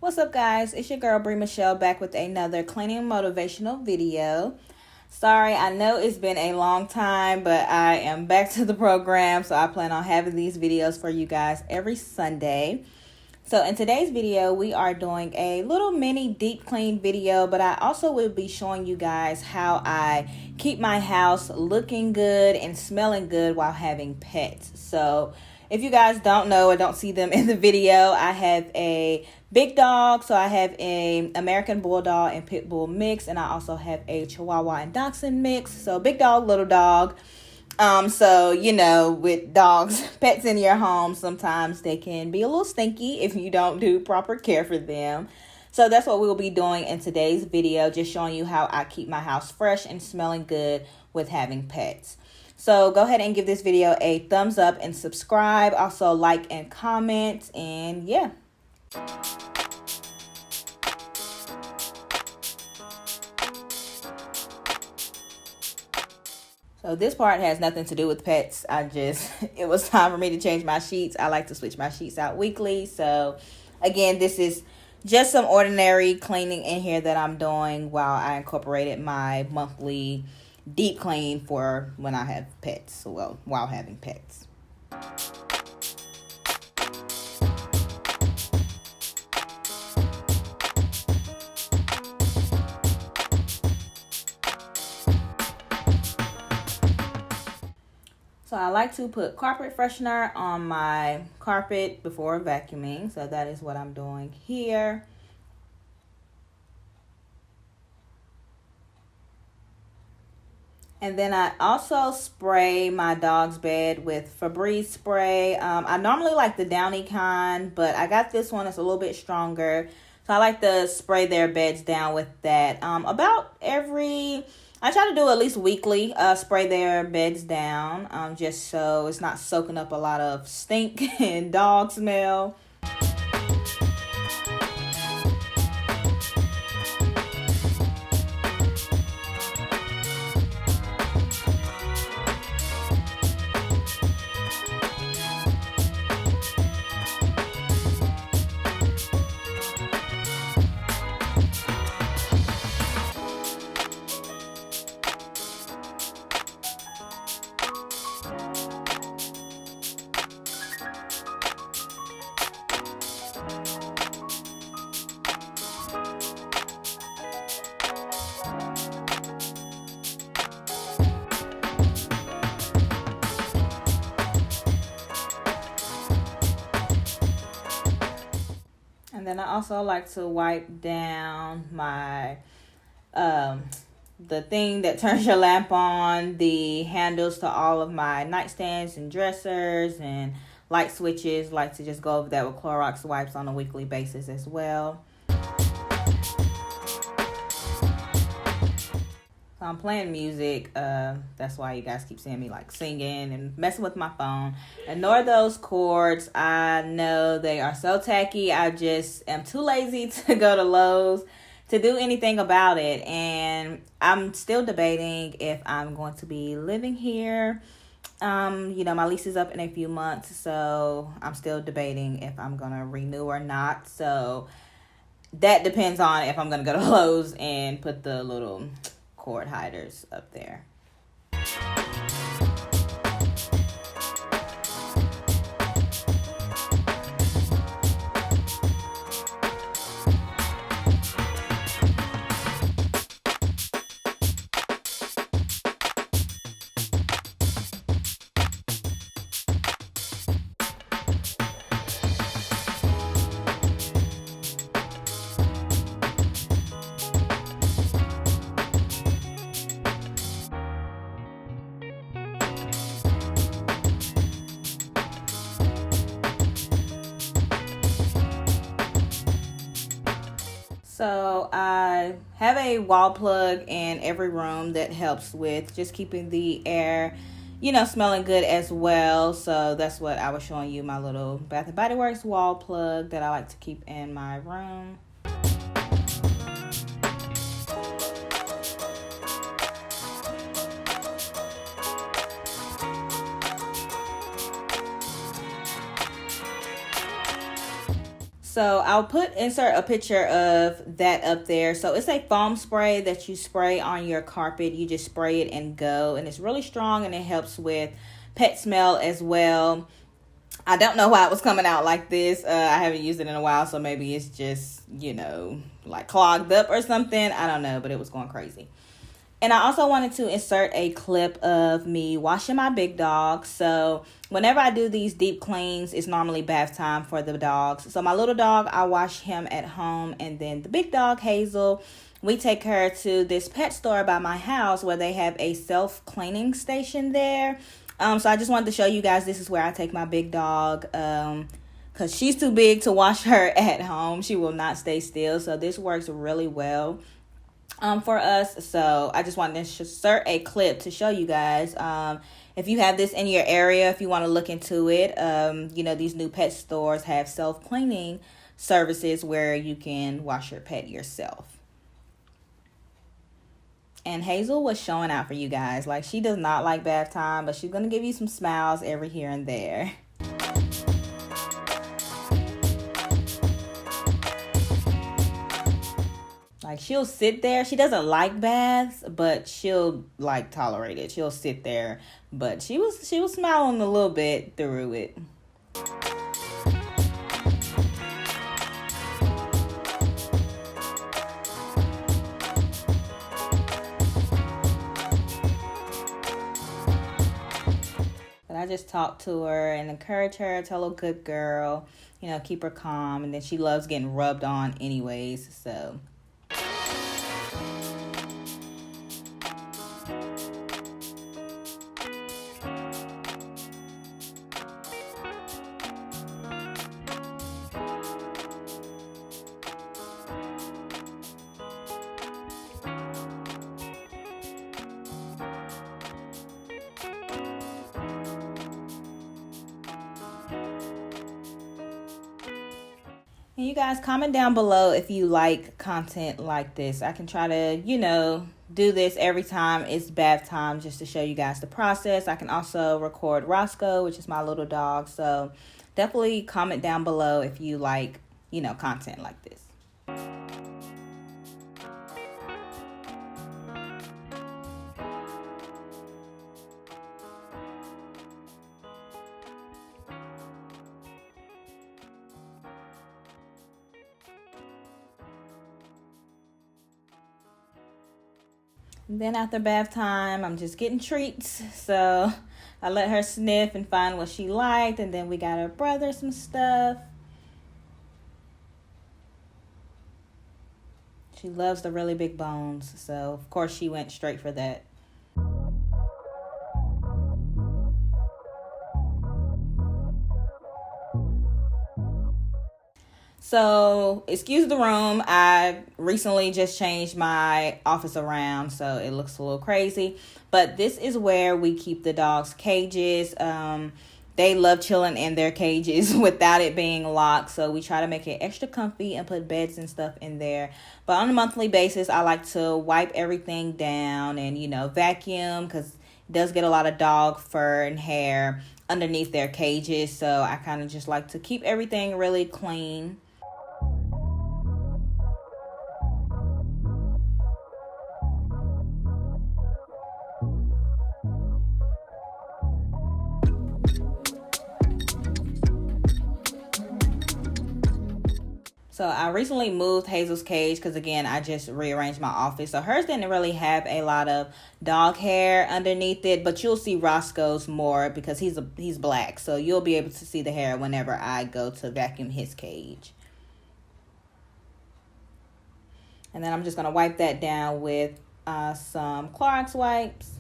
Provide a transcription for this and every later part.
What's up, guys? It's your girl Bree Michelle back with another cleaning motivational video. Sorry, I know it's been a long time, but I am back to the program, so I plan on having these videos for you guys every Sunday. So in today's video, we are doing a little mini deep clean video, but I also will be showing you guys how I keep my house looking good and smelling good while having pets. So if you guys don't know or don't see them in the video, I have a big dog. So I have a American Bulldog and Pit Bull mix, and I also have a Chihuahua and Dachshund mix. So big dog, little dog. So, you know, with dogs, pets in your home, sometimes they can be a little stinky if you don't do proper care for them. So that's what we'll be doing in today's video, just showing you how I keep my house fresh and smelling good with having pets. So go ahead and give this video a thumbs up and subscribe. Also like and comment, and yeah. So this part has nothing to do with pets. It was time for me to change my sheets. I like to switch my sheets out weekly. So again, this is just some ordinary cleaning in here that I'm doing while I incorporated my monthly deep clean for when I have pets. Well, while having pets. So I like to put carpet freshener on my carpet before vacuuming. So that is what I'm doing here. And then I also spray my dog's bed with Febreze spray. I normally like the downy kind, but I got this one that's a little bit stronger. So I like to spray their beds down with that. I try to do at least weekly, spray their beds down, just so it's not soaking up a lot of stink and dog smell. And then I also like to wipe down my, the thing that turns your lamp on, the handles to all of my nightstands and dressers and light switches. Like to just go over that with Clorox wipes on a weekly basis as well. So I'm playing music. That's why you guys keep seeing me like singing and messing with my phone. Ignore those cords. I know they are so tacky. I just am too lazy to go to Lowe's to do anything about it. And I'm still debating if I'm going to be living here. You know, my lease is up in a few months, so I'm still debating if I'm going to renew or not. So that depends on if I'm going to go to Lowe's and put the little cord hiders up there. So I have a wall plug in every room that helps with just keeping the air, you know, smelling good as well. So that's what I was showing you, my little Bath & Body Works wall plug that I like to keep in my room. So I'll insert a picture of that up there. So it's a foam spray that you spray on your carpet. You just spray it and go, and it's really strong, and it helps with pet smell as well. I don't know why it was coming out like this. I haven't used it in a while, so maybe it's just, like clogged up or something. I don't know, but it was going crazy. And I also wanted to insert a clip of me washing my big dog. So whenever I do these deep cleans, it's normally bath time for the dogs. So my little dog, I wash him at home. And then the big dog, Hazel, we take her to this pet store by my house where they have a self-cleaning station there. So I just wanted to show you guys this is where I take my big dog. Because she's too big to wash her at home. She will not stay still. So this works really well for us. So I just wanted to insert a clip to show you guys. If you have this in your area, if you want to look into it, these new pet stores have self-cleaning services where you can wash your pet yourself. And Hazel was showing out for you guys. Like, she does not like bath time, but she's going to give you some smiles every here and there. Like, she'll sit there. She doesn't like baths, but she'll tolerate it. She'll sit there, but she was smiling a little bit through it. But I just talk to her and encourage her, tell her good girl, keep her calm, and then she loves getting rubbed on anyways, so. And you guys comment down below if you like content like this. I can try to, do this every time it's bath time just to show you guys the process. I can also record Roscoe, which is my little dog. So definitely comment down below if you like, content like this. And then after bath time, I'm just getting treats. So I let her sniff and find what she liked. And then we got her brother some stuff. She loves the really big bones. So, of course, she went straight for that. So, excuse the room. I recently just changed my office around, so it looks a little crazy. But this is where we keep the dogs' cages. They love chilling in their cages without it being locked. So we try to make it extra comfy and put beds and stuff in there. But on a monthly basis, I like to wipe everything down and, vacuum, because it does get a lot of dog fur and hair underneath their cages. So I kind of just like to keep everything really clean. So I recently moved Hazel's cage because, again, I just rearranged my office. So hers didn't really have a lot of dog hair underneath it, but you'll see Roscoe's more because he's black. So you'll be able to see the hair whenever I go to vacuum his cage. And then I'm just going to wipe that down with some Clorox wipes.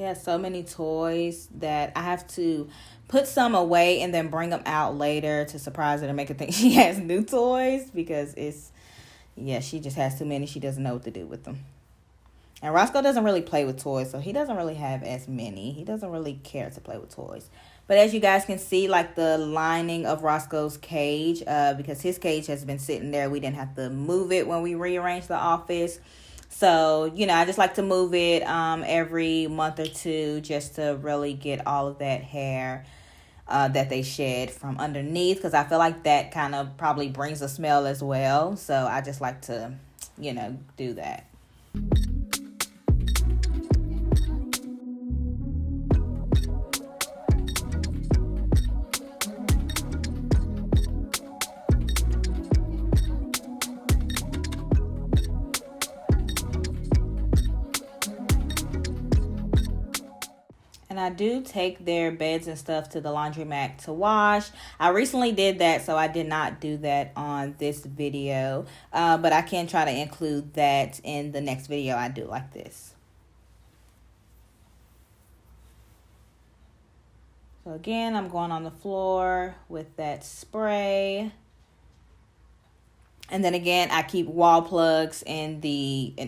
She has so many toys that I have to put some away and then bring them out later to surprise her to make her think she has new toys, because she just has too many. She doesn't know what to do with them. And Roscoe doesn't really play with toys, so he doesn't really have as many. He doesn't really care to play with toys. But as you guys can see, like the lining of Roscoe's cage, because his cage has been sitting there. We didn't have to move it when we rearranged the office. So, I just like to move it every month or two just to really get all of that hair that they shed from underneath, because I feel like that kind of probably brings a smell as well. So I just like to, do that. And I do take their beds and stuff to the laundromat to wash. I recently did that, so I did not do that on this video. But I can try to include that in the next video I do like this. So again, I'm going on the floor with that spray. And then again, I keep wall plugs in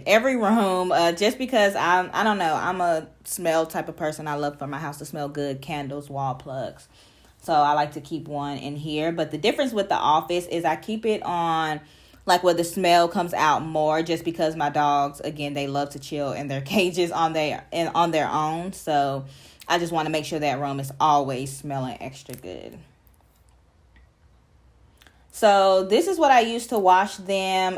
every room, just because I don't know, I'm a smell type of person. I love for my house to smell good, candles, wall plugs. So I like to keep one in here. But the difference with the office is I keep it on like where the smell comes out more, just because my dogs, again, they love to chill in their cages on their own. So I just want to make sure that room is always smelling extra good. So this is what I use to wash them.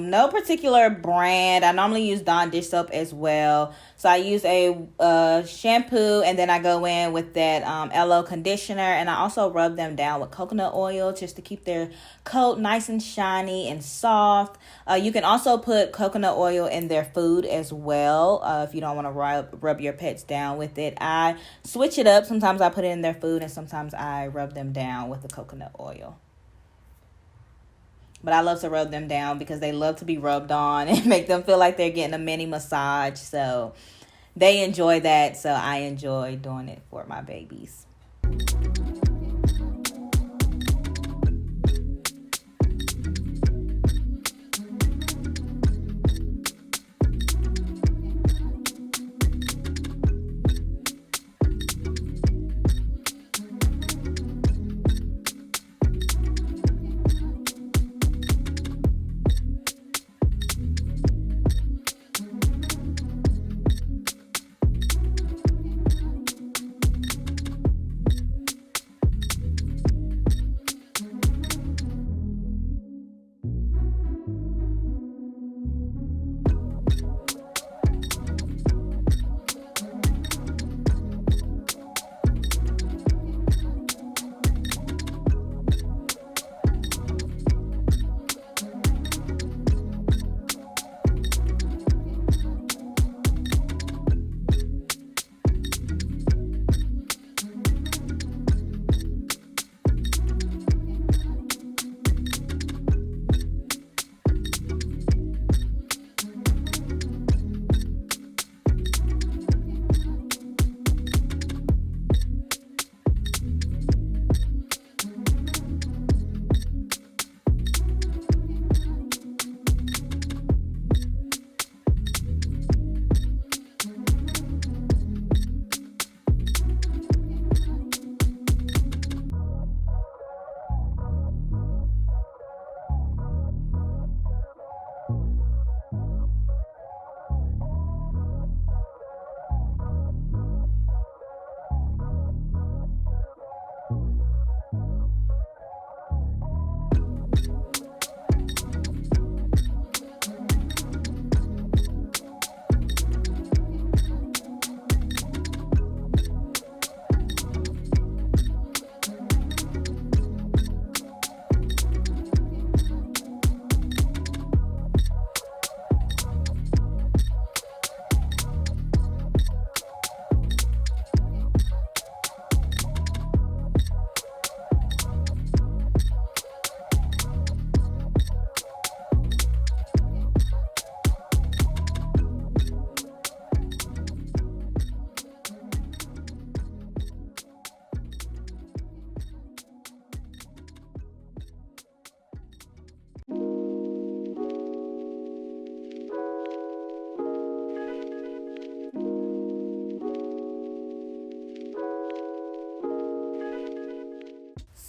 No particular brand. I normally use Dawn dish soap as well. So I use a shampoo, and then I go in with that LO conditioner, and I also rub them down with coconut oil just to keep their coat nice and shiny and soft. You can also put coconut oil in their food as well if you don't want to rub your pets down with it. I switch it up. Sometimes I put it in their food, and sometimes I rub them down with the coconut oil. But I love to rub them down because they love to be rubbed on and make them feel like they're getting a mini massage. So they enjoy that. So I enjoy doing it for my babies.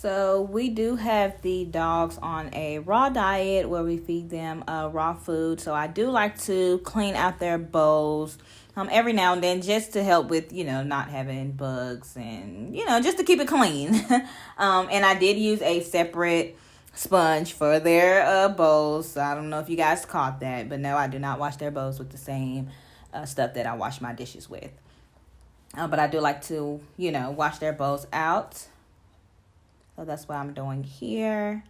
So we do have the dogs on a raw diet where we feed them raw food. So I do like to clean out their bowls every now and then, just to help with, not having bugs and, just to keep it clean. And I did use a separate sponge for their bowls. So I don't know if you guys caught that, but no, I do not wash their bowls with the same stuff that I wash my dishes with. But I do like to, wash their bowls out. So that's what I'm doing here.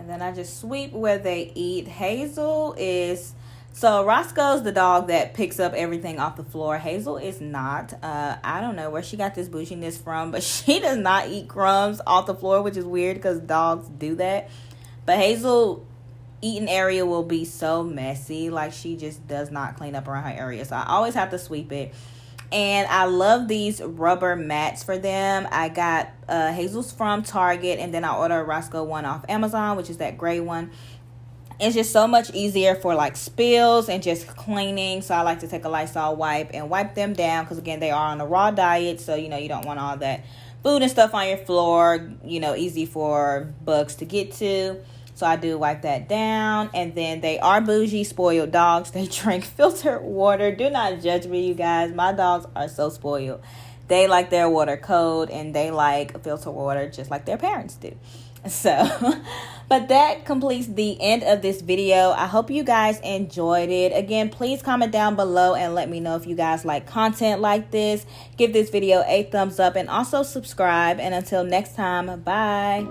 Then I just sweep where they eat. So Roscoe's the dog that picks up everything off the floor. Hazel is not. I don't know where she got this bouginess from, but she does not eat crumbs off the floor, which is weird because dogs do that. But Hazel eating area will be so messy. Like, she just does not clean up around her area. So I always have to sweep it. And I love these rubber mats for them. I got Hazel's from Target, and then I ordered Roscoe one off Amazon, which is that gray one. It's just so much easier for like spills and just cleaning. So I like to take a Lysol wipe and wipe them down because, again, they are on a raw diet. So, you don't want all that food and stuff on your floor, easy for bugs to get to. So I do wipe that down. And then they are bougie, spoiled dogs. They drink filtered water. Do not judge me, you guys. My dogs are so spoiled. They like their water cold, and they like filtered water just like their parents do. So, but that completes the end of this video. I hope you guys enjoyed it. Again, please comment down below and let me know if you guys like content like this. Give this video a thumbs up and also subscribe. And until next time, bye.